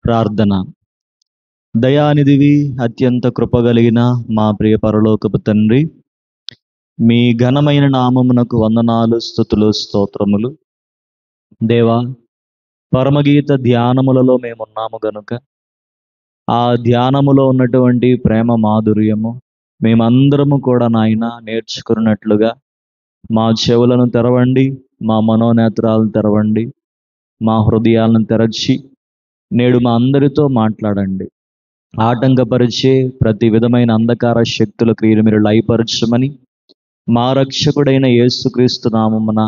ప్రార్థన. దయానిధివి, అత్యంత కృపగలిగిన మా ప్రియ పరలోకపు తండ్రి, మీ ఘనమైన నామమునకు వందనాలు, స్తుతులు, స్తోత్రములు. దేవా, పరమగీత ధ్యానములలో మేమున్నాము గనుక ఆ ధ్యానములో ఉన్నటువంటి ప్రేమ మాధుర్యము మేమందరము కూడా నాయన నేర్చుకున్నట్లుగా మా చెవులను తెరవండి, మా మనోనేత్రాలను తెరవండి, మా హృదయాలను తెరచి నేడు మా అందరితో మాట్లాడండి. ఆటంకపరిచే ప్రతి విధమైన అంధకార శక్తుల క్రియలు మీరు లయపరచమని మా రక్షకుడైన యేసుక్రీస్తు నామమున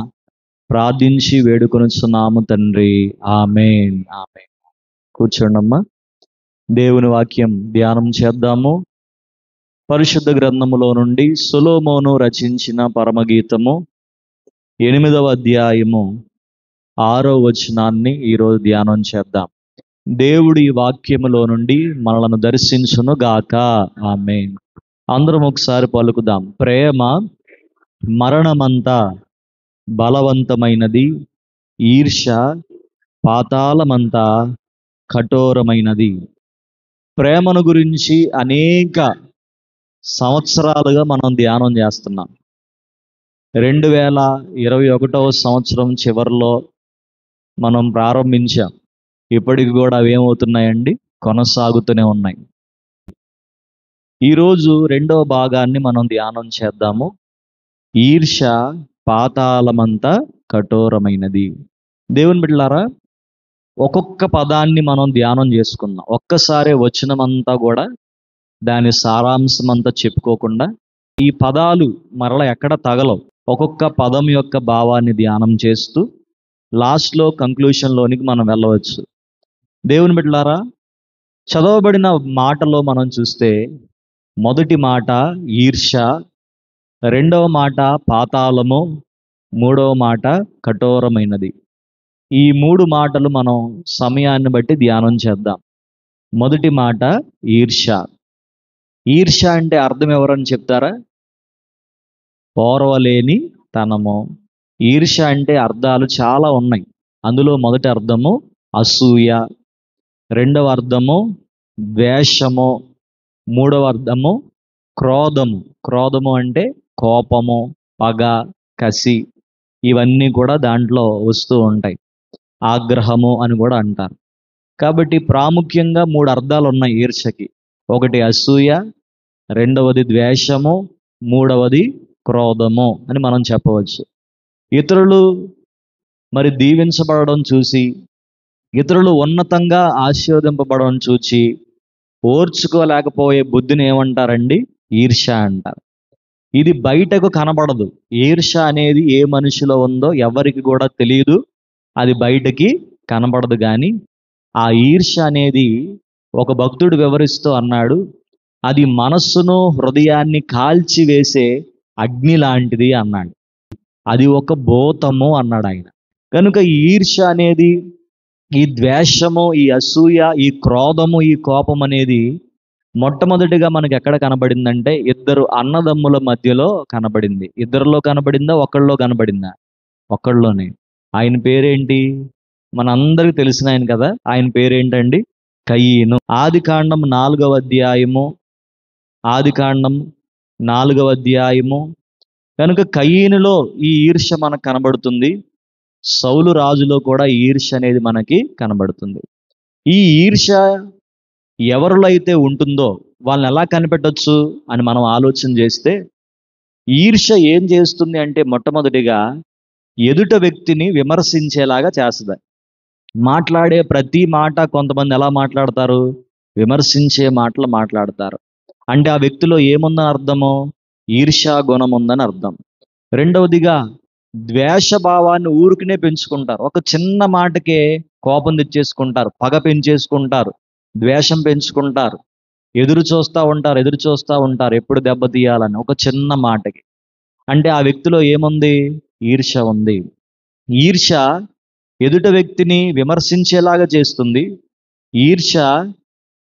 ప్రార్థించి వేడుకొనుచున్నాము తండ్రి. ఆమేన్. ఆమేన్. కూర్చోండమ్మా. దేవుని వాక్యం ధ్యానం చేద్దాము. పరిశుద్ధ గ్రంథములో నుండి సొలొమోను రచించిన పరమగీతము 8వ అధ్యాయము 6వ వచనాన్ని ఈరోజు ధ్యానం చేద్దాం. దేవుడి వాక్యములో నుండి మనలను దర్శించును గాక. ఆమేన్. అందరం ఒకసారి పలుకుదాం. ప్రేమ మరణమంతా బలవంతమైనది, ఈర్ష్య పాతాళమంతా కఠోరమైనది. ప్రేమను గురించి అనేక సంవత్సరాలుగా మనం ధ్యానం చేస్తున్నాం. 2021వ సంవత్సరం చివరిలో మనం ప్రారంభించాం. ఇప్పటికి కూడా అవి ఏమవుతున్నాయండి? కొనసాగుతూనే ఉన్నాయి. ఈరోజు 2వ భాగాన్ని మనం ధ్యానం చేద్దాము. ఈర్ష్య పాతాళమంతా కఠోరమైనది. దేవుని బిడ్డలారా, ఒక్కొక్క పదాన్ని మనం ధ్యానం చేసుకుందాం. ఒక్కసారి వచనమంతా కూడా దాని సారాంశం అంతా చెప్పుకోకుండా ఈ పదాలు మరల ఎక్కడ తగలవు. ఒక్కొక్క పదం యొక్క భావాన్ని ధ్యానం చేస్తూ లాస్ట్లో కంక్లూషన్లోనికి మనం వెళ్ళవచ్చు. దేవుని బిడ్డలారా, చదవబడిన మాటలో మనం చూస్తే మొదటి మాట ఈర్ష్య, 2వ మాట పాతాళము, 3వ మాట కఠోరమైనది. ఈ 3 మాటలు మనం సమయాన్ని బట్టి ధ్యానం చేద్దాం. మొదటి మాట ఈర్ష్య. ఈర్ష్య అంటే అర్థం ఎవరని చెప్తారా? ఓర్వలేని తనము. ఈర్ష్య అంటే అర్థాలు చాలా ఉన్నాయి. అందులో మొదటి అర్థము అసూయ, 2వ అర్థము ద్వేషము, 3వ అర్థము క్రోధము. క్రోధము అంటే కోపము, పగ, కసి, ఇవన్నీ కూడా దాంట్లో వస్తూ ఉంటాయి. ఆగ్రహము అని కూడా అంటారు. కాబట్టి ప్రాముఖ్యంగా 3 అర్థాలు ఉన్నాయి ఈర్ష్యకి. ఒకటి అసూయ, 2వది ద్వేషము, 3వది క్రోధము అని మనం చెప్పవచ్చు. ఇతరులు మరి దీవించబడడం చూసి, ఇతరులు ఉన్నతంగా ఆశీర్వదింపబడడం చూచి ఓర్చుకోలేకపోయే బుద్ధిని ఏమంటారండి? ఈర్ష్య అంటారు. ఇది బయటకు కనబడదు. ఈర్ష్య అనేది ఏ మనిషిలో ఉందో ఎవరికి కూడా తెలియదు, అది బయటకి కనబడదు. కానీ ఆ ఈర్ష్య అనేది ఒక భక్తుడు వివరిస్తూ అన్నాడు, అది మనస్సును హృదయాన్ని కాల్చివేసే అగ్ని లాంటిది అన్నాడు. అది ఒక భూతము అన్నాడు ఆయన. కనుక ఈ ఈర్ష్య అనేది, ఈ ద్వేషము, ఈ అసూయ, ఈ క్రోధము, ఈ కోపం అనేది మొట్టమొదటిగా మనకి ఎక్కడ కనబడిందంటే 2 అన్నదమ్ముల మధ్యలో కనబడింది. ఇద్దరిలో కనబడిందా? ఒకళ్ళలో కనబడిందా? ఒకళ్ళలోనే. ఆయన పేరేంటి? మనందరికి తెలిసిన ఆయన కదా. ఆయన పేరేంటండి? కయీను. ఆదికాండం 4వ అధ్యాయము, ఆదికాండం 4వ అధ్యాయము. కనుక కయీనులో ఈ ఈర్ష్య మనకు కనబడుతుంది. సౌలు రాజులో కూడా ఈ ఈర్ష్య అనేది మనకి కనబడుతుంది. ఈ ఈర్ష్య ఎవరిలో అయితే ఉంటుందో వాళ్ళని ఎలా కనిపెట్టొచ్చు అని మనం ఆలోచన చేస్తే, ఈర్ష్య ఏం చేస్తుంది అంటే మొట్టమొదటిగా ఎదుట వ్యక్తిని విమర్శించేలాగా చేస్తుంది. మాట్లాడే ప్రతి మాట కొంతమంది ఎలా మాట్లాడతారు? విమర్శించే మాటలు మాట్లాడతారు. అంటే ఆ వ్యక్తిలో ఏముందని అర్థము? ఈర్ష్యా గుణం ఉందని అర్థం. 2వదిగా ద్వేషభావాన్ని ఊరికనే పెంచుకుంటారు. ఒక చిన్న మాటకే కోపం తెచ్చేసుకుంటారు, పగ పెంచేసుకుంటారు, ద్వేషం పెంచుకుంటారు, ఎదురు చూస్తూ ఉంటారు ఎప్పుడు దెబ్బతీయాలని ఒక చిన్న మాటకి. అంటే ఆ వ్యక్తిలో ఏముంది? ఈర్ష్య ఉంది. ఈర్ష్య ఎదుట వ్యక్తిని విమర్శించేలాగా చేస్తుంది. ఈర్ష్య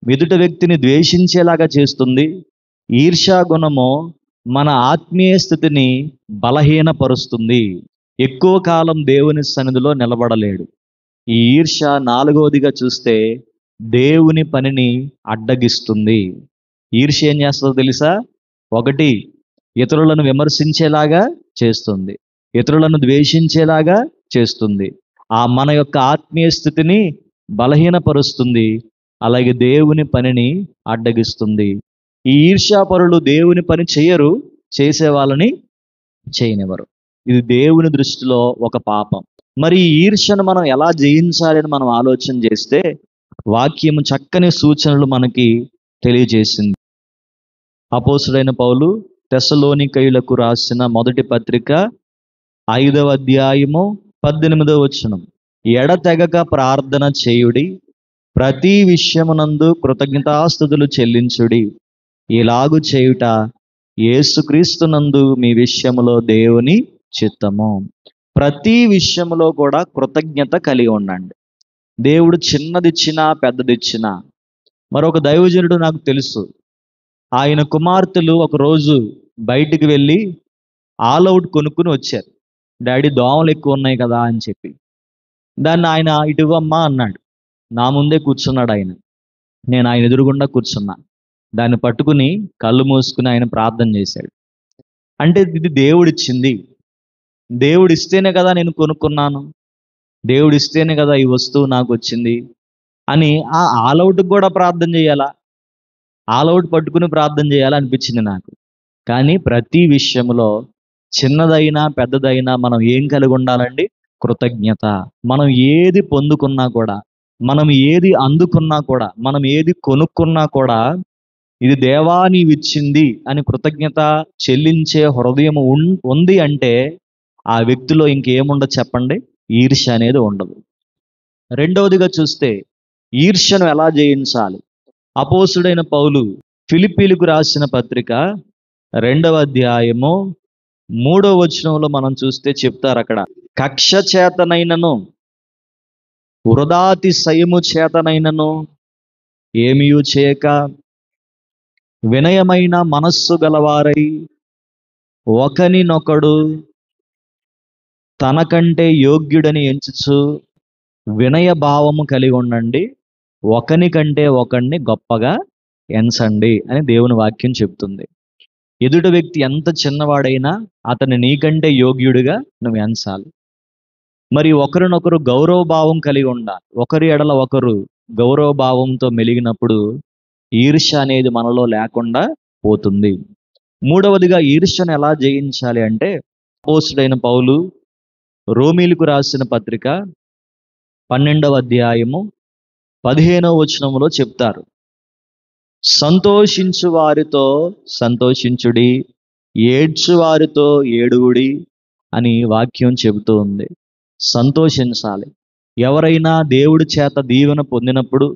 ఎదుట వ్యక్తిని ద్వేషించేలాగా చేస్తుంది. ఈర్ష్యా గుణము మన ఆత్మీయ స్థితిని బలహీనపరుస్తుంది. ఎక్కువ కాలం దేవుని సన్నిధిలో నిలబడలేడు. ఈ ఈర్ష్య 4వదిగా చూస్తే దేవుని పనిని అడ్డగిస్తుంది. ఈర్ష్య ఏం చేస్తుందో తెలుసా? ఒకటి, ఇతరులను విమర్శించేలాగా చేస్తుంది, ఇతరులను ద్వేషించేలాగా చేస్తుంది, మన యొక్క ఆత్మీయ స్థితిని బలహీనపరుస్తుంది, అలాగే దేవుని పనిని అడ్డగిస్తుంది. ఈ ఈర్ష్యాపరులు దేవుని పని చేయరు, చేసే వాళ్ళని చేయనివ్వరు. ఇది దేవుని దృష్టిలో ఒక పాపం. మరి ఈ ఈర్ష్యను మనం ఎలా జయించాలని మనం ఆలోచన చేస్తే వాక్యము చక్కని సూచనలు మనకి తెలియజేసింది. అపోస్తుడైన పౌలు తెస్సలోనికయులకు రాసిన మొదటి పత్రిక 5వ అధ్యాయము 18వ వచనం, ఎడతెగక ప్రార్థన చేయుడి, ప్రతి విషయమునందు కృతజ్ఞతాస్తుతులు చెల్లించుడి, ఇలాగు చేయుట యేసుక్రీస్తునందు మీ విషయములో దేవుని చిత్తము. ప్రతి విషయములో కూడా కృతజ్ఞత కలిగి ఉండండి. దేవుడు చిన్నదిచ్చినా పెద్దదిచ్చినా. మరొక దైవజనుడు నాకు తెలుసు, ఆయన కుమార్తెలు ఒకరోజు బయటికి వెళ్ళి ఆల్ అవుట్ కొనుక్కుని వచ్చారు. డాడీ దోమలు ఎక్కువ ఉన్నాయి కదా అని చెప్పి, దాన్ని ఆయన ఇటువమ్మా అన్నాడు. నా ముందే కూర్చున్నాడు ఆయన, నేను ఆయన ఎదురుగుండా కూర్చున్నా. దాన్ని పట్టుకుని కళ్ళు మూసుకుని ఆయన ప్రార్థన చేశాడు. అంటే ఇది దేవుడిచ్చింది, దేవుడిస్తేనే కదా నేను కొనుక్కున్నాను, దేవుడిస్తేనే కదా ఈ వస్తువు నాకు వచ్చింది అని ఆ ఆల్అవుట్కి కూడా ప్రార్థన చేయాలా, ఆల్అవుట్ పట్టుకుని ప్రార్థన చేయాలనిపించింది నాకు. కానీ ప్రతి విషయంలో చిన్నదైనా పెద్దదైనా మనం ఏం కలిగి ఉండాలండి? కృతజ్ఞత. మనం ఏది పొందుకున్నా కూడా, మనం ఏది అందుకున్నా కూడా, మనం ఏది కొనుక్కున్నా కూడా ఇది దేవా నీవిచ్చింది అని కృతజ్ఞత చెల్లించే హృదయం ఉంది అంటే ఆ వ్యక్తిలో ఇంకేముండదు చెప్పండి? ఈర్ష్య అనేది ఉండదు. రెండవదిగా చూస్తే ఈర్ష్యను ఎలా జయించాలి? అపోస్తుడైన పౌలు ఫిలిప్పీలకు రాసిన పత్రిక 2వ అధ్యాయము 3వ వచనంలో మనం చూస్తే చెప్తారు అక్కడ, కక్ష చేతనైనను వృధాతిశయము చేతనైనను ఏమీయూ చేయక వినయమైన మనస్సు గలవారై ఒకనినొకడు తనకంటే యోగ్యుడని ఎంచుచు వినయ భావము కలిగి ఉండండి, ఒకనికంటే ఒకడిని గొప్పగా ఎంచండి అని దేవుని వాక్యం చెప్తుంది. ఎదుటి వ్యక్తి ఎంత చిన్నవాడైనా అతన్ని నీకంటే యోగ్యుడిగా నువ్వు ఎంచాలి. మరి ఒకరినొకరు గౌరవ భావం కలిగి ఉండాలి. ఒకరి ఎడల ఒకరు గౌరవ భావంతో మెలిగినప్పుడు ఈర్ష్య అనేది మనలో లేకుండా పోతుంది. మూడవదిగా ఈర్ష్యను ఎలా జయించాలి అంటే, అపోస్తుడైన పౌలు రోమీలకు రాసిన పత్రిక 12వ అధ్యాయము 15వ వచనంలో చెప్తారు, సంతోషించు వారితో సంతోషించుడి, ఏడ్చు వారితో ఏడువుడి అని వాక్యం చెబుతూ ఉంది. సంతోషించాలి. ఎవరైనా దేవుడి చేత దీవెన పొందినప్పుడు,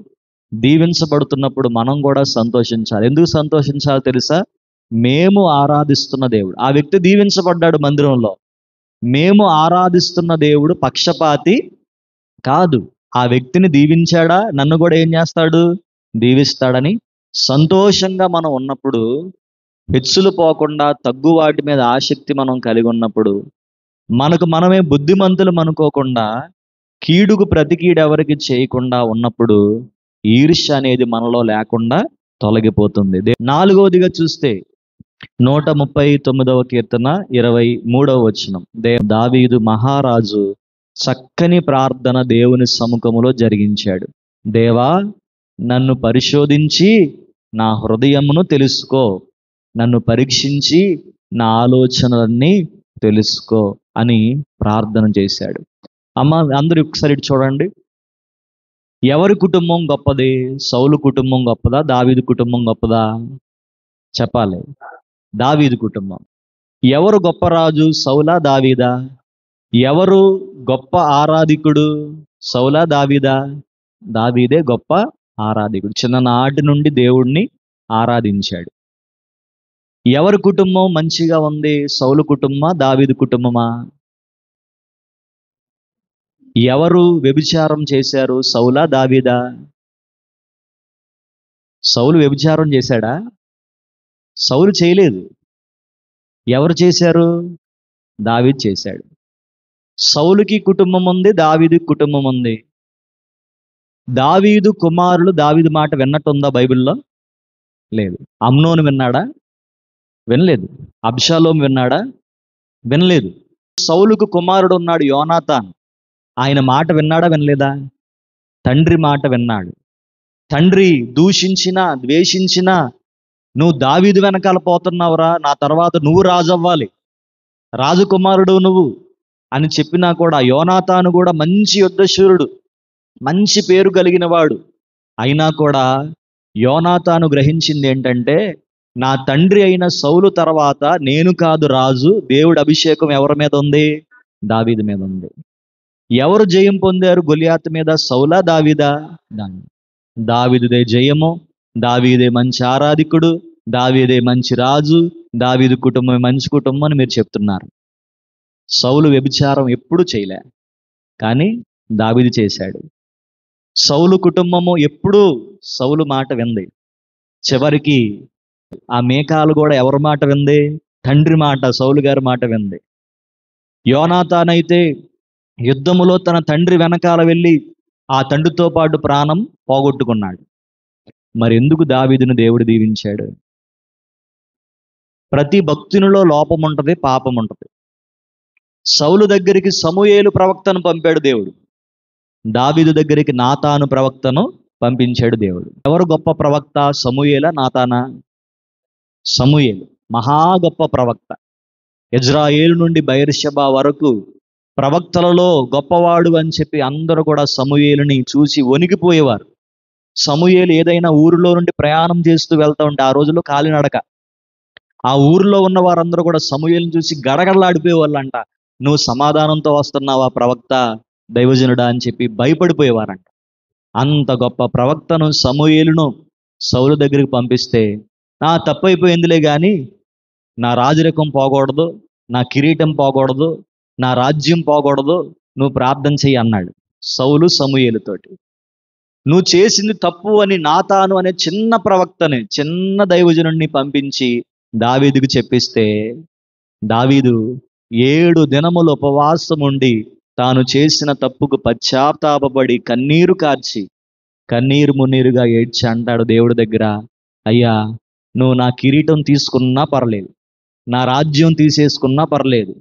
దీవించబడుతున్నప్పుడు మనం కూడా సంతోషించాలి. ఎందుకు సంతోషించాలో తెలుసా? మేము ఆరాధిస్తున్న దేవుడు, ఆ వ్యక్తి దీవించబడ్డాడు మందిరంలో, మేము ఆరాధిస్తున్న దేవుడు పక్షపాతి కాదు. ఆ వ్యక్తిని దీవించాడా, నన్ను కూడా ఏం చేస్తాడు? దీవిస్తాడని సంతోషంగా మనం ఉన్నప్పుడు, హెచ్చులు పోకుండా తగ్గు వాటి మీద ఆసక్తి మనం కలిగి ఉన్నప్పుడు, మనకు మనమే బుద్ధిమంతులు అనుకోకుండా కీడుకు ప్రతి కీడు ఎవరికి చేయకుండా ఉన్నప్పుడు ఈర్ష్య అనేది మనలో లేకుండా తొలగిపోతుంది. నాలుగవదిగా చూస్తే 139వ కీర్తన 23వ వచనం, దావీదు మహారాజు చక్కని ప్రార్థన దేవుని సముఖములో జరిగించాడు. దేవా, నన్ను పరిశోధించి నా హృదయమును తెలుసుకో, నన్ను పరీక్షించి నా ఆలోచనలన్నీ తెలుసుకో అని ప్రార్థన చేశాడు. అందరూ ఒకసారి చూడండి, ఎవరి కుటుంబం గొప్పది? సౌలు కుటుంబం గొప్పదా, దావీదు కుటుంబం గొప్పదా? చెప్పాలి. దావీదు కుటుంబం. ఎవరు గొప్ప రాజు? సౌలా, దావీదా? ఎవరు గొప్ప ఆరాధికుడు? సౌలా, దావీదా? దావీదే గొప్ప ఆరాధికుడు. చిన్ననాటి నుండి దేవుణ్ణి ఆరాధించాడు. ఎవరి కుటుంబం మంచిగా ఉంది? సౌలు కుటుంబమా, దావీదు కుటుంబమా? ఎవరు వ్యభిచారం చేశారు? సౌలా, దావీదా? సౌలు వ్యభిచారం చేశాడా? సౌలు చేయలేదు. ఎవరు చేశారు? దావీదు చేశాడు. సౌలుకి కుటుంబం ఉంది, దావీదుకి కుటుంబం ఉంది. దావీదు కుమారులు దావీదు మాట విన్నట్టుందా బైబిల్లో? లేదు. అమ్నోను విన్నాడా? వినలేదు. అబ్షాలోం విన్నాడా? వినలేదు. సౌలుకు కుమారుడు ఉన్నాడు యోనాతాన్, ఆయన మాట విన్నాడా? వినలేదా? తండ్రి మాట విన్నాడు. తండ్రి దూషించినా ద్వేషించినా, నువ్వు దావీదు వెనకాల పోతున్నావురా, నా తర్వాత నువ్వు రాజు అవ్వాలి, రాజకుమారుడు నువ్వు అని చెప్పినా కూడా, యోనాతాను కూడా మంచి యుద్ధశూరుడు, మంచి పేరు కలిగిన వాడు. అయినా కూడా యోనాతాను గ్రహించింది ఏంటంటే, నా తండ్రి అయిన సౌలు తర్వాత నేను కాదు రాజు, దేవుడి అభిషేకం ఎవరి మీద ఉంది? దావీదు మీద ఉంది. ఎవరు జయం పొందారు గొలియాతు మీద? సౌలా దావీదా? దావీదుదే జయము, దావీదే మంచి ఆరాధికుడు, దావీదే మంచి రాజు, దావీదు కుటుంబం మంచి కుటుంబం అని మీరు చెప్తున్నారు. సౌలు వ్యభిచారం ఎప్పుడు చేయలే, కానీ దావీదు చేశాడు. సౌలు కుటుంబము ఎప్పుడూ సౌలు మాట వింది. చివరికి ఆ మేకాలు కూడా ఎవరి మాట వింది? తండ్రి మాట, సౌలు గారి మాట వింది. యోనాతానైతే యుద్ధములో తన తండ్రి వెనకాల వెళ్ళి ఆ తండ్రితో పాటు ప్రాణం పోగొట్టుకున్నాడు. మరి ఎందుకు దావీదును దేవుడు దీవించాడు? ప్రతి భక్తునిలో లోపం ఉంటుంది, పాపం ఉంటుంది. సౌలు దగ్గరికి సమూయేలు ప్రవక్తను పంపాడు దేవుడు, దావీదు దగ్గరికి నాతాను ప్రవక్తను పంపించాడు దేవుడు. ఎవరు గొప్ప ప్రవక్త, సమూయేలా నాతానా? సమూయేలు మహా గొప్ప ప్రవక్త. ఇజ్రాయేలు నుండి బయర్షెబా వరకు ప్రవక్తలలో గొప్పవాడు అని చెప్పి అందరూ కూడా సమూయేలుని చూసి వణికిపోయేవారు. సమూయేలు ఏదైనా ఊరిలో నుండి ప్రయాణం చేస్తూ వెళ్తూ ఉంటే, ఆ రోజుల్లో కాలినడక, ఆ ఊరిలో ఉన్న వారందరూ కూడా సమూయేలుని చూసి గడగడలాడిపోయేవాళ్ళంట. నువ్వు సమాధానంతో వస్తున్నావా ప్రవక్త, దైవజనుడా అని చెప్పి భయపడిపోయేవారంట. అంత గొప్ప ప్రవక్తను సమూయేలును సౌలు దగ్గరికి పంపిస్తే, తప్పైపోయిందిలే కానీ నా రాజరికం పోకూడదు, నా కిరీటం పోకూడదు, నా రాజ్యం పోకూడదు, నువ్వు ప్రార్థన చెయ్యి అన్నాడు సౌలు సమూయేలుతోటి. నువ్వు చేసింది తప్పు అని నాతాను అనే చిన్న ప్రవక్తని, చిన్న దైవజనుడిని పంపించి దావీదుకు చెప్పిస్తే, దావీదు 7 దినములు ఉపవాసం ఉండి తాను చేసిన తప్పుకు పశ్చాత్తాపపడి కన్నీరు కార్చి, కన్నీరు మున్నీరుగా ఏడ్చి అంటాడు దేవుడి దగ్గర, అయ్యా నువ్వు నా కిరీటం తీసుకున్నా పర్లేదు, నా రాజ్యం తీసేసుకున్నా పర్లేదు,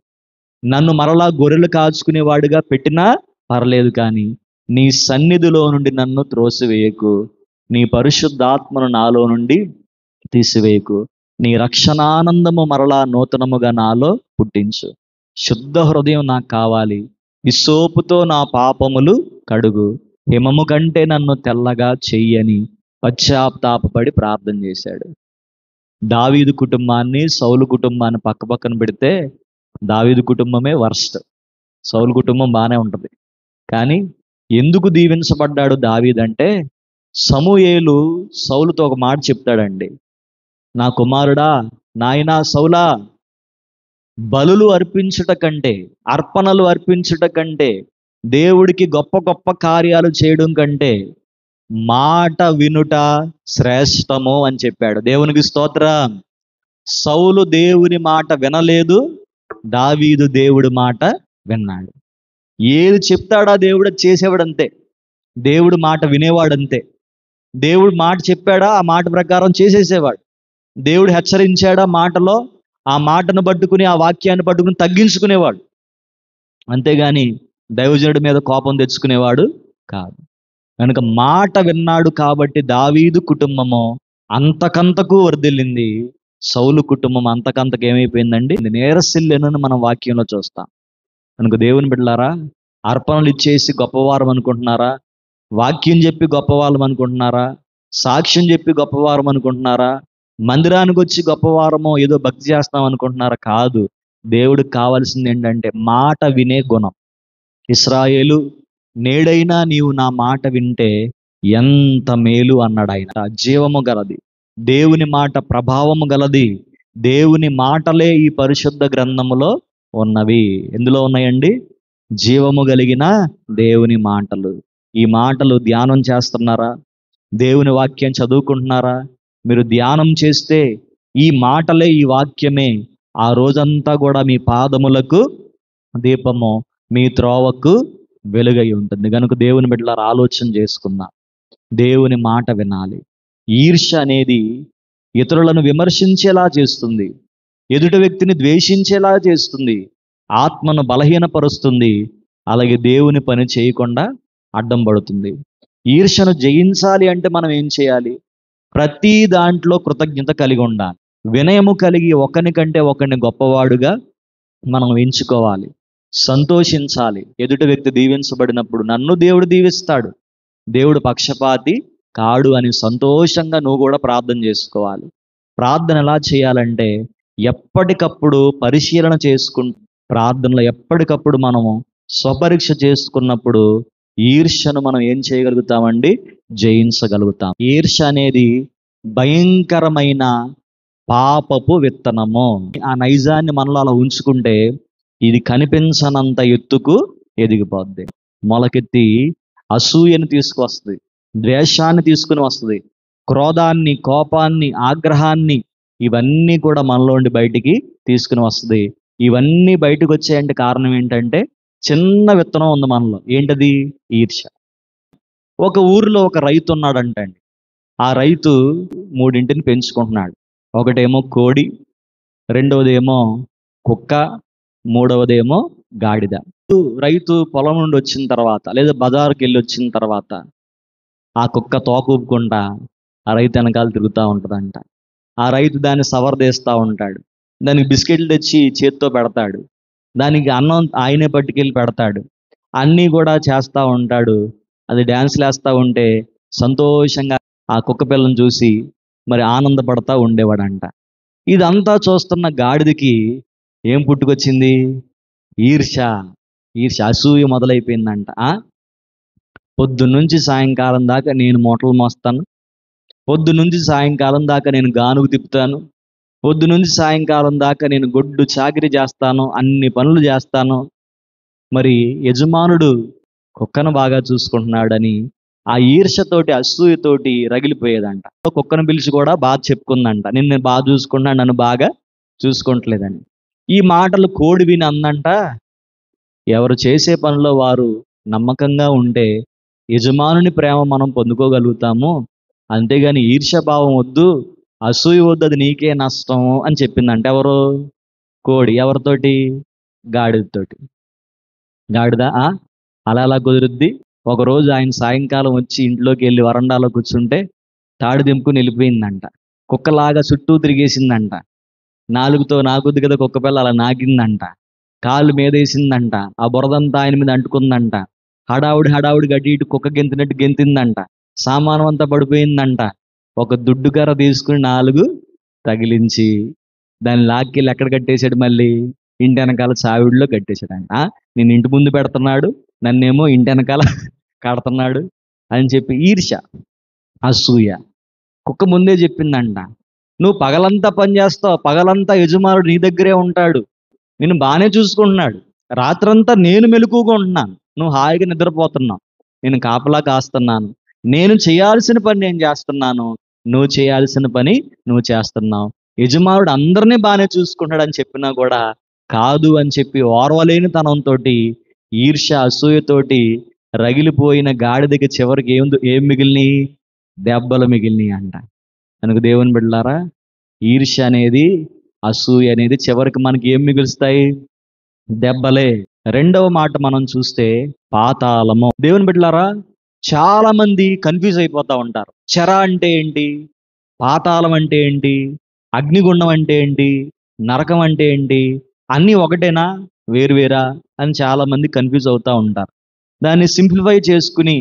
నన్ను మరలా గొర్రెలు కాచుకునేవాడిగా పెట్టినా పర్లేదు, కానీ నీ సన్నిధిలో నుండి నన్ను త్రోసివేయకు, నీ పరిశుద్ధాత్మను నాలో నుండి తీసివేయకు, నీ రక్షణానందము మరలా నూతనముగా నాలో పుట్టించు, శుద్ధ హృదయం నాకు కావాలి, హిస్సోపుతో నా పాపములు కడుగు, హిమము కంటే నన్ను తెల్లగా చెయ్యని పశ్చాత్తాపపడి ప్రార్థన చేశాడు. దావీదు కుటుంబాన్ని సౌలు కుటుంబాన్ని పక్కన పెడితే దావీదు కుటుంబమే వర్స్ట్, సౌలు కుటుంబం బాగానే ఉంటుంది. కానీ ఎందుకు దీవించబడ్డాడు దావీదంటే, సమూయేలు సౌలుతో ఒక మాట చెప్తాడండి, నా కుమారుడా, నాయనా సౌలా, బలులు అర్పించుట కంటే, అర్పణలు అర్పించుట కంటే, దేవుడికి గొప్ప గొప్ప కార్యాలు చేయడం కంటే మాట వినుట శ్రేష్టము అని చెప్పాడు. దేవునికి స్తోత్రం. సౌలు దేవుని మాట వినలేదు, దావీదు దేవుడి మాట విన్నాడు. ఏది చెప్తాడా దేవుడు చేసేవాడంతే, దేవుడు మాట వినేవాడంతే. దేవుడు మాట చెప్పాడా ఆ మాట ప్రకారం చేసేసేవాడు. దేవుడు హెచ్చరించాడా మాటలో, ఆ మాటను పట్టుకుని, ఆ వాక్యాన్ని పట్టుకుని తగ్గించుకునేవాడు. అంతేగాని దైవజనుడి మీద కోపం తెచ్చుకునేవాడు కాదు. కనుక మాట విన్నాడు కాబట్టి దావీదు కుటుంబము అంతకంతకు వర్ధిల్లింది, సౌలు కుటుంబం అంతకంతకు ఏమైపోయిందండి, నేరసిల్లెనని మనం వాక్యంలో చూస్తాం. కనుక దేవుని బిడ్డలారా, అర్పణలు ఇచ్చేసి గొప్పవారం అనుకుంటున్నారా? వాక్యం చెప్పి గొప్పవారం అనుకుంటున్నారా? సాక్ష్యం చెప్పి గొప్పవారం అనుకుంటున్నారా? మందిరానికి వచ్చి గొప్పవారమో ఏదో భక్తి చేస్తాం అనుకుంటున్నారా? కాదు. దేవుడికి కావాల్సింది ఏంటంటే మాట వినే గుణం. ఇశ్రాయేలు, నేడైనా నీవు నా మాట వింటే ఎంత మేలు అన్నాడు ఆయన. జీవము గలది, దేవుని మాట ప్రభావము గలది, దేవుని మాటలే ఈ పరిశుద్ధ గ్రంథములో ఉన్నవి. ఎందులో ఉన్నాయండి? జీవము కలిగిన దేవుని మాటలు. ఈ మాటలు ధ్యానం చేస్తున్నారా? దేవుని వాక్యం చదువుకుంటున్నారా? మీరు ధ్యానం చేస్తే ఈ మాటలే, ఈ వాక్యమే ఆ రోజంతా కూడా మీ పాదములకు దీపము, మీ త్రోవకు వెలుగై ఉంటుంది. కనుక దేవుని బిడ్డలారా ఆలోచన చేసుకుందాం. దేవుని మాట వినాలి. ఈర్ష్య అనేది ఇతరులను విమర్శించేలా చేస్తుంది, ఎదుటి వ్యక్తిని ద్వేషించేలా చేస్తుంది, ఆత్మను బలహీనపరుస్తుంది, అలాగే దేవుని పని చేయకుండా అడ్డం పడుతుంది. ఈర్ష్యను జయించాలి అంటే మనం ఏం చేయాలి? ప్రతి దాంట్లో కృతజ్ఞత కలిగి ఉండాలి. వినయము కలిగి ఒకరికంటే ఒకరిని గొప్పవాడుగా మనం ఎంచుకోవాలి. సంతోషించాలి. ఎదుటి వ్యక్తి దీవించబడినప్పుడు నన్ను దేవుడు దీవిస్తాడు, దేవుడు పక్షపాతి కాడు అని సంతోషంగా నువ్వు కూడా ప్రార్థన చేసుకోవాలి. ప్రార్థన ఎలా చేయాలంటే ఎప్పటికప్పుడు పరిశీలన ప్రార్థనలో ఎప్పటికప్పుడు మనము స్వపరీక్ష చేసుకున్నప్పుడు ఈర్ష్యను మనం ఏం చేయగలుగుతామండి? జయించగలుగుతాం. ఈర్ష్య అనేది భయంకరమైన పాపపు విత్తనము. ఆ నైజాన్ని మనలో అలా ఉంచుకుంటే ఇది కనిపించనంత ఎత్తుకు ఎదిగిపోద్ది. మొలకెత్తి అసూయని తీసుకువస్తుంది, ద్వేషాన్ని తీసుకుని వస్తుంది, క్రోధాన్ని, కోపాన్ని, ఆగ్రహాన్ని, ఇవన్నీ కూడా మనలోండి బయటికి తీసుకుని వస్తుంది. ఇవన్నీ బయటకు వచ్చాయంటే కారణం ఏంటంటే చిన్న విత్తనం ఉంది మనలో. ఏంటది? ఈర్ష్య. ఒక ఊరిలో ఒక రైతు ఉన్నాడంటండి. ఆ రైతు మూడింటిని పెంచుకుంటున్నాడు. ఒకటేమో కోడి, రెండవదేమో కుక్క, మూడవదేమో గాడిద. రైతు పొలం నుండి వచ్చిన తర్వాత లేదా బజారుకి వెళ్ళి వచ్చిన తర్వాత ఆ కుక్క తోక ఊపుకుంటా ఆ రైతు వెనకాల తిరుగుతూ ఉంటుందంట. ఆ రైతు దాన్ని సవరదీస్తూ ఉంటాడు, దానికి బిస్కెట్లు తెచ్చి చేత్తో పెడతాడు, దానికి అన్నం ఆయనే పట్టుకెళ్ళి పెడతాడు, అన్నీ కూడా చేస్తూ ఉంటాడు. అది డ్యాన్స్లు వేస్తూ ఉంటే సంతోషంగా ఆ కుక్క పిల్లని చూసి మరి ఆనందపడతా ఉండేవాడంట. ఇదంతా చూస్తున్న గాడిదకి ఏం పుట్టుకొచ్చింది? ఈర్ష్య. అసూయ మొదలైపోయిందంట. పొద్దున్నుంచి సాయంకాలం దాకా నేను మూటలు మోస్తాను, పొద్దునుంచి సాయంకాలం దాకా నేను గానుగు తిప్పుతాను, పొద్దునుంచి సాయంకాలం దాకా నేను గొడ్డు చాకిరీ చేస్తాను, అన్ని పనులు చేస్తాను, మరి యజమానుడు కుక్కను బాగా చూసుకుంటున్నాడని ఆ ఈర్ష్యతోటి, అసూయతోటి రగిలిపోయేదంట. కుక్కను పిలిచి కూడా బాగా చెప్పుకుందంట, నిన్ను బాగా చూసుకున్నా, నన్ను బాగా చూసుకుంటలేదని. ఈ మాటలు కోడి విని అందంట, ఎవరు చేసే పనిలో వారు నమ్మకంగా ఉంటే యజమానుని ప్రేమ మనం పొందుకోగలుగుతాము, అంతేగాని ఈర్ష్యభావం వద్దు, అసూయ వద్దు, అది నీకే నష్టం అని చెప్పిందంట. ఎవరు? కోడి. ఎవరితోటి? గాడిదతోటి. గాడిద అలా అలా కుదురుద్ది. ఒకరోజు ఆయన సాయంకాలం వచ్చి ఇంట్లోకి వెళ్ళి వరండాలో కూర్చుంటే తాడు దింపుకుని వెళ్ళిపోయిందంట. కుక్కలాగా చుట్టూ తిరిగేసిందంట. నాలుగుతో నాకుద్ది కదా కుక్క పిల్ల, అలా నాకిందంట. కాళ్ళు మీదేసిందంట. ఆ బురదంతా ఆయన మీద అంటుకుందంట. హడావుడి గడ్డి ఇటు కుక్క గెంతినట్టు గెంతిందంట. సామానం అంతా పడిపోయిందంట. ఒక దుడ్డు కర్ర తీసుకుని 4 తగిలించి దాన్ని లాక్కెళ్ళి ఎక్కడ కట్టేశాడు? మళ్ళీ ఇంటి వెనకాల చావిడిలో కట్టేశాడంట. నేను ఇంటి ముందు పెడుతున్నాడు, నన్నేమో ఇంటి వెనకాల కడుతున్నాడు అని చెప్పి ఈర్ష్య, అసూయ. కుక్క ముందే చెప్పిందంట, నువ్వు పగలంతా పని చేస్తావు, పగలంతా యజమానుడు నీ దగ్గరే ఉంటాడు, నేను బాగానే చూసుకుంటున్నాడు, రాత్రంతా నేను మెలకుగా ఉంటున్నాను, నువ్వు హాయిగా నిద్రపోతున్నావు, నేను కాపలా కాస్తున్నాను, నేను చేయాల్సిన పని నేను చేస్తున్నాను, నువ్వు చేయాల్సిన పని నువ్వు చేస్తున్నావు, యజమానుడు అందరినీ బాగానే చూసుకుంటాడు అని చెప్పినా కూడా కాదు అని చెప్పి ఓర్వలేని తనంతో, ఈర్ష్య అసూయతోటి రగిలిపోయిన గాడిదకి చివరికి ఏం మిగిలినాయి? దెబ్బలు మిగిలినాయి అంట. కనుక దేవుని బిడ్డలారా, ఈర్ష్య అనేది, అసూయ అనేది చివరికి మనకి ఏం మిగులుస్తాయి? దెబ్బలే. రెండవ మాట మనం చూస్తే పాతాళము. దేవుని బిడ్డలారా, చాలా మంది కన్ఫ్యూజ్ అయిపోతూ ఉంటారు. చెర అంటే ఏంటి? పాతాళం అంటే ఏంటి? అగ్నిగుండం అంటే ఏంటి? నరకం అంటే ఏంటి? అన్నీ ఒకటేనా, వేరువేరా అని చాలా మంది కన్ఫ్యూజ్ అవుతూ ఉంటారు. దాన్ని సింప్లిఫై చేసుకుని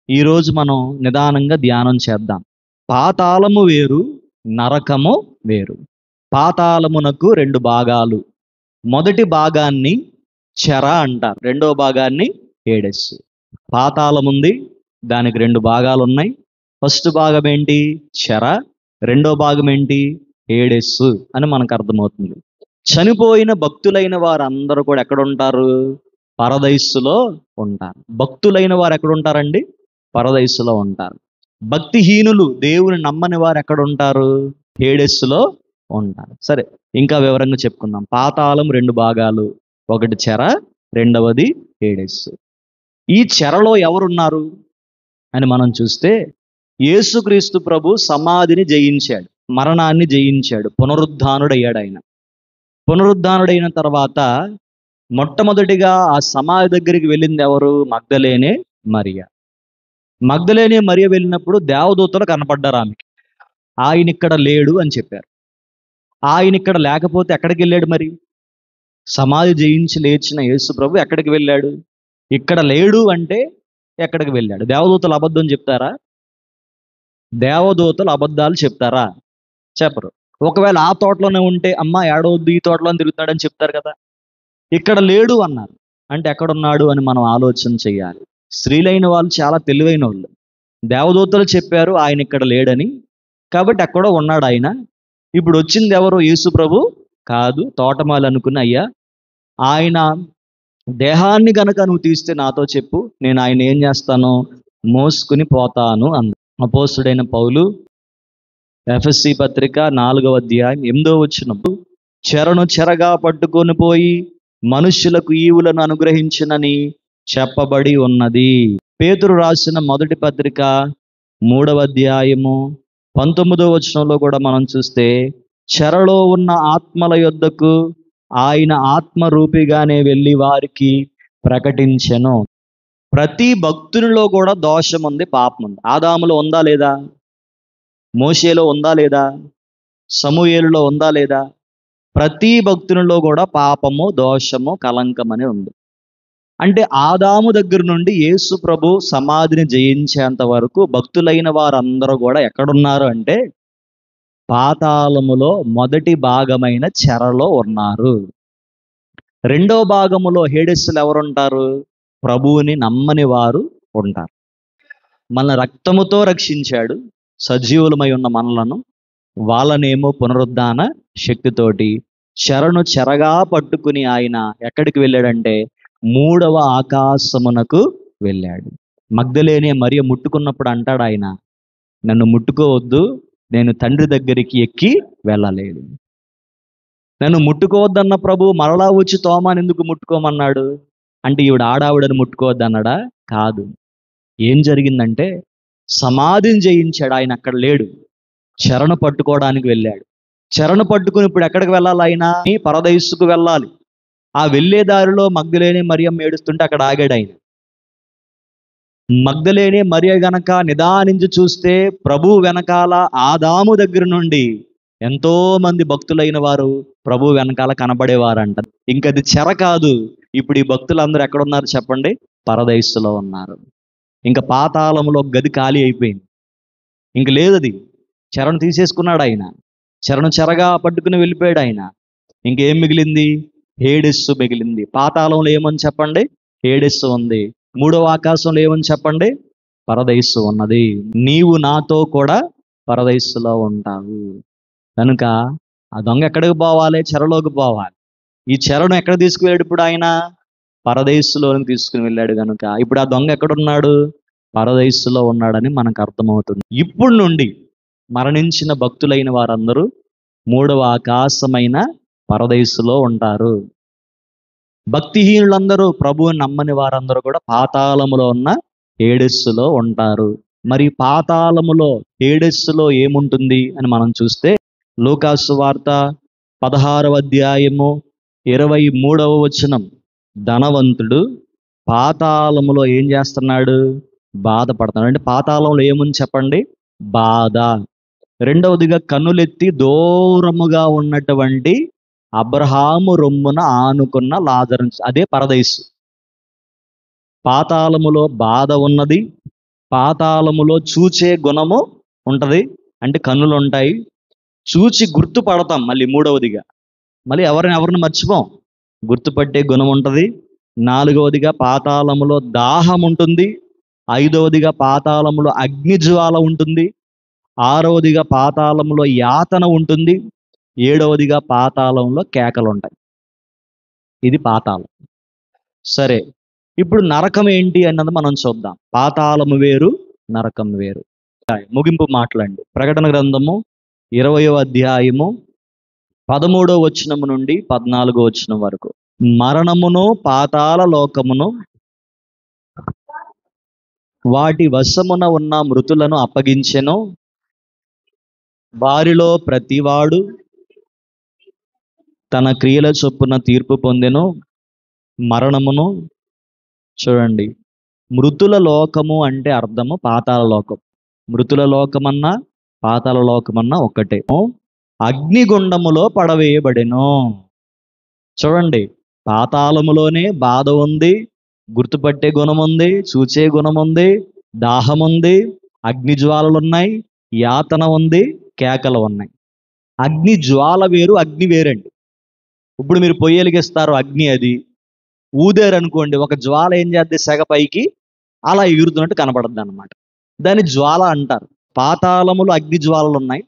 ఈరోజు మనం నిదానంగా ధ్యానం చేద్దాం. పాతాళము వేరు, నరకము వేరు. పాతాళమునకు 2 భాగాలు. మొదటి భాగాన్ని చెర అంటారు, రెండవ భాగాన్ని ఏడెస్సు. పాతాళం ఉంది, దానికి 2 భాగాలు ఉన్నాయి. ఫస్ట్ భాగం ఏంటి? చెర. రెండో భాగం ఏంటి? ఏడెస్సు అని మనకు అర్థమవుతుంది. చనిపోయిన భక్తులైన వారందరూ కూడా ఎక్కడ ఉంటారు? పరదైస్సులో ఉంటారు. భక్తులైన వారు ఎక్కడ ఉంటారండి? పరదైస్సులో ఉంటారు. భక్తిహీనులు, దేవుని నమ్మని వారు ఎక్కడ ఉంటారు? హేడెస్సులో ఉంటారు. సరే, ఇంకా వివరంగా చెప్పుకుందాం. పాతాళం 2 భాగాలు, ఒకటి చెర, రెండవది హేడెస్సు. ఈ చెరలో ఎవరున్నారు అని మనం చూస్తే యేసుక్రీస్తు ప్రభు సమాధిని జయించాడు, మరణాన్ని జయించాడు, పునరుద్ధానుడయ్యాడు ఆయన. పునరుద్ధానుడైన తర్వాత మొట్టమొదటిగా ఆ సమాధి దగ్గరికి వెళ్ళింది ఎవరు? మగ్దలేనే మరియ. మగ్దలేనే మరియ వెళ్ళినప్పుడు దేవదూతలు కనపడ్డారు ఆమెకి. ఆయన ఇక్కడ లేడు అని చెప్పారు. ఆయన ఇక్కడ లేకపోతే ఎక్కడికి వెళ్ళాడు మరి? సమాధి జయించి లేచిన యేసు ప్రభు ఎక్కడికి వెళ్ళాడు? ఇక్కడ లేడు అంటే ఎక్కడికి వెళ్ళాడు? దేవదూతలు అబద్ధం చెప్తారా? దేవదూతలు అబద్ధాలు చెప్తారా? చెప్పరు. ఒకవేళ ఆ తోటలోనే ఉంటే అమ్మ ఏడవద్దు, ఈ తోటలోనే తిరుగుతాడని చెప్తారు కదా. ఇక్కడ లేడు అన్నారు అంటే ఎక్కడున్నాడు అని మనం ఆలోచన చేయాలి. స్త్రీలైన వాళ్ళు చాలా తెలివైన వాళ్ళు. దేవదూతలు చెప్పారు ఆయన ఇక్కడ లేడని, కాబట్టి ఎక్కడో ఉన్నాడు ఆయన. ఇప్పుడు వచ్చింది ఎవరు? యేసు ప్రభు కాదు, తోటమాలి అనుకుని, అయ్యా ఆయన దేహాన్ని గనక నువ్వు తీస్తే నాతో చెప్పు, నేను ఆయన ఏం చేస్తాను? మోసుకుని పోతాను అంది. అపోస్తుడైన పౌలు ఎఫెసీ పత్రిక 4వ అధ్యాయం 8వ వచనం, చెరను చెరగా పట్టుకొని పోయి మనుష్యులకు ఈవులను అనుగ్రహించునని చెప్పబడి ఉన్నది. పేతురు రాసిన మొదటి పత్రిక 3వ అధ్యాయము 19వ వచనంలో కూడా మనం చూస్తే, చెరలో ఉన్న ఆత్మల యొద్దకు ఆయన ఆత్మరూపిగానే వెళ్ళి వారికి ప్రకటించెను. ప్రతి భక్తునిలో కూడా దోషం ఉంది, పాపం ఉంది. ఆదాములో ఉందా లేదా? మోషేలో ఉందా లేదా? సమూయేలులో ఉందా లేదా? ప్రతి భక్తునిలో కూడా పాపము, దోషము, కలంకం అని ఉంది. అంటే ఆదాము దగ్గర నుండి యేసు ప్రభు సమాధిని జయించేంత వరకు భక్తులైన వారందరూ కూడా ఎక్కడున్నారు అంటే పాతాళములో మొదటి భాగమైన చెరలో ఉన్నారు. రెండో భాగములో హేడెస్సులు ఎవరుంటారు? ప్రభువుని నమ్మని వారు ఉంటారు. మన రక్తముతో రక్షించాడు, సజీవులమై ఉన్న మనలను, వాళ్ళనేమో పునరుద్ధాన శక్తితోటి చెరను చెరగా పట్టుకుని ఆయన ఎక్కడికి వెళ్ళాడంటే 3వ ఆకాశమునకు వెళ్ళాడు. మగ్దలేనే మరియ ముట్టుకున్నప్పుడు అంటాడు ఆయన, నన్ను ముట్టుకోవద్దు, నేను తండ్రి దగ్గరికి ఎక్కి వెళ్ళలేదు. నన్ను ముట్టుకోవద్దన్న ప్రభు మరలా వచ్చి తోమాని ఎందుకు ముట్టుకోమన్నాడు అంటే ఈవిడ ఆడావిడని ముట్టుకోవద్దు అన్నాడా? కాదు. ఏం జరిగిందంటే సమాధిని జయించాడు ఆయన, అక్కడ లేడు, చెరను పట్టుకోవడానికి వెళ్ళాడు. చెరను పట్టుకుని ఇప్పుడు ఎక్కడికి వెళ్ళాలి? ఆయన పరదైసుకు వెళ్ళాలి. ఆ వెళ్ళే దారిలో మగ్దలేనే మరియమ్మ ఏడుస్తుంటే అక్కడ ఆగాడు ఆయన. మగ్దలేనే మరియ గనక నిదానించి చూస్తే ప్రభు వెనకాల ఆదాము దగ్గర నుండి ఎంతో మంది భక్తులైన వారు ప్రభు వెనకాల కనబడేవారంట. ఇంకది చెర కాదు. ఇప్పుడు ఈ భక్తులందరూ ఎక్కడున్నారు చెప్పండి? పరదైసులో ఉన్నారు. ఇంకా పాతాళంలో గది ఖాళీ అయిపోయింది, ఇంక లేదది. చెరను తీసేసుకున్నాడు ఆయన, చెరను చెరగా పట్టుకుని వెళ్ళిపోయాడు ఆయన. ఇంకేం మిగిలింది? హేడెస్సు మిగిలింది. పాతాళంలో ఏమని చెప్పండి? హేడెస్సు ఉంది. 3వ ఆకాశంలో ఏమని చెప్పండి? పరదైసు ఉన్నది. నీవు నాతో కూడా పరదైసులో ఉంటావు. కనుక ఆ దొంగ ఎక్కడికి పోవాలి? చెరలోకి పోవాలి. ఈ చెరను ఎక్కడ తీసుకువెళ్ళాడు ఇప్పుడు ఆయన? పరదైసులోనికి తీసుకుని వెళ్ళాడు. కనుక ఇప్పుడు ఆ దొంగ ఎక్కడున్నాడు? పరదైసులో ఉన్నాడని మనకు అర్థమవుతుంది. ఇప్పుడు నుండి మరణించిన భక్తులైన వారందరూ 3వ ఆకాశమైన పరదైసులో ఉంటారు. భక్తిహీనులందరూ, ప్రభువుని నమ్మని వారందరూ కూడా పాతాళములో ఉన్న హేడెస్సులో ఉంటారు. మరి పాతాళములో హేడెస్సులో ఏముంటుంది అని మనం చూస్తే లూకాసు వార్త 16వ అధ్యాయము 23వ వచనం, ధనవంతుడు పాతాళములో ఏం చేస్తున్నాడు? బాధపడుతున్నాడు. అంటే పాతాళంలో ఏముంది చెప్పండి? బాధ. రెండవదిగా కన్నులెత్తి దూరముగా ఉన్నటువంటి అబ్రహాము రొమ్మున ఆనుకున్న లాజరు, అదే పరదైసు. పాతాళములో బాధ ఉన్నది, పాతాళములో చూచే గుణము ఉంటది. అంటే కన్నులు ఉంటాయి, చూచి గుర్తుపడతాం. మళ్ళీ మూడవదిగా మళ్ళీ ఎవరిని మర్చిపోం, గుర్తుపట్టే గుణం ఉంటుంది. 4వదిగా పాతాళములో దాహం ఉంటుంది. 5వదిగా పాతాళములో అగ్నిజ్వాల ఉంటుంది. 6వదిగా పాతాళంలో యాతన ఉంటుంది. 7వదిగా పాతాళంలో కేకలు ఉంటాయి. ఇది పాతాళం. సరే, ఇప్పుడు నరకం ఏంటి అన్నది మనం చూద్దాం. పాతాళము వేరు, నరకం వేరు. ముగింపు మాట్లాడండి. ప్రకటన గ్రంథము 20వ అధ్యాయము 13వ వచనము నుండి 14వ వచనం వరకు. మరణమును పాతాళ లోకమును వాటి వశమున ఉన్న మృతులను అప్పగించెను. వారిలో ప్రతివాడు తన క్రియల చొప్పున తీర్పు పొందెను. మరణమును చూడండి, మృతుల లోకము అంటే అర్థము పాతాళ లోకం. మృతుల లోకమన్నా పాతాళ లోకమన్నా ఒక్కటే. అగ్నిగుండములో పడవేయబడెను. చూడండి, పాతాళములోనే బాధ ఉంది, గుర్తుపట్టే గుణం ఉంది, చూచే గుణం ఉంది, దాహం ఉంది, అగ్ని జ్వాలలు ఉన్నాయి, యాతన ఉంది, కేకలు ఉన్నాయి. అగ్ని జ్వాల వేరు, అగ్ని వేరండి. ఇప్పుడు మీరు పొయ్యి వెలిగిస్తారు, అగ్ని అది ఊదారు అనుకోండి, ఒక జ్వాల ఏం చేద్ది, సెగ పైకి అలా ఎగురుతున్నట్టు కనబడద్ది అనమాట. దాన్ని జ్వాల అంటారు. పాతాళములు అగ్ని జ్వాలలు ఉన్నాయి,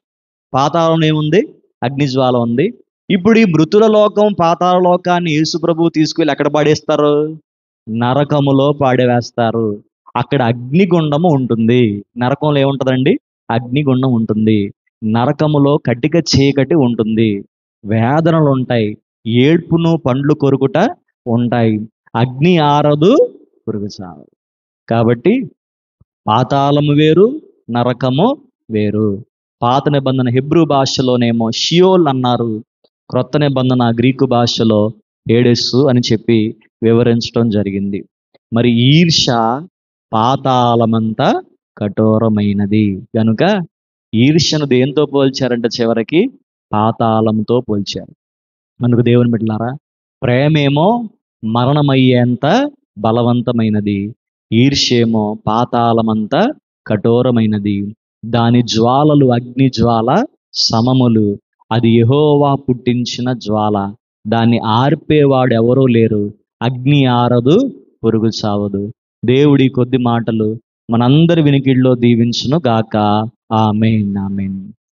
పాతాళం ఏముంది, అగ్ని జ్వాల ఉంది. ఇప్పుడు ఈ మృతుల లోకం పాతాళ లోకాన్ని యేసు ప్రభువు తీసుకెళ్ళి ఎక్కడ పాడేస్తారు, నరకములో పాడవేస్తారు. అక్కడ అగ్నిగుండము ఉంటుంది. నరకంలో ఏముంటుందండి, అగ్నిగుండం ఉంటుంది. నరకములో కటిక చీకటి ఉంటుంది, వేదనలు ఉంటాయి, ఏడ్పును పండ్లు కొరుకుట ఉంటాయి. అగ్ని ఆరదు, పురుగు చావదు. కాబట్టి పాతాళము వేరు, నరకము వేరు. పాత నిబంధన హెబ్రూ భాషలోనేమో షియోల్ అన్నారు, క్రొత్త నిబంధన గ్రీకు భాషలో హేడెస్సు అని చెప్పి వివరించడం జరిగింది. మరి ఈర్ష పాతాళమంతా కఠోరమైనది కనుక ఈర్ష్యను దేంతో పోల్చారంటే చివరికి పాతాళంతో పోల్చారు. అందుకు దేవుని బిడ్డలారా, ప్రేమేమో మరణమయ్యేంత బలవంతమైనది, ఈర్ష్యేమో పాతాళమంత కఠోరమైనది. దాని జ్వాలలు అగ్ని జ్వాల సమములు. అది యెహోవా పుట్టించిన జ్వాల, దాన్ని ఆర్పేవాడు ఎవరూ లేరు. అగ్ని ఆరదు, పురుగు చావదు. దేవుడి కొద్ది మాటలు మనందరి వినికిడిలో దీవించును గాక. ఆమేన్, ఆమేన్.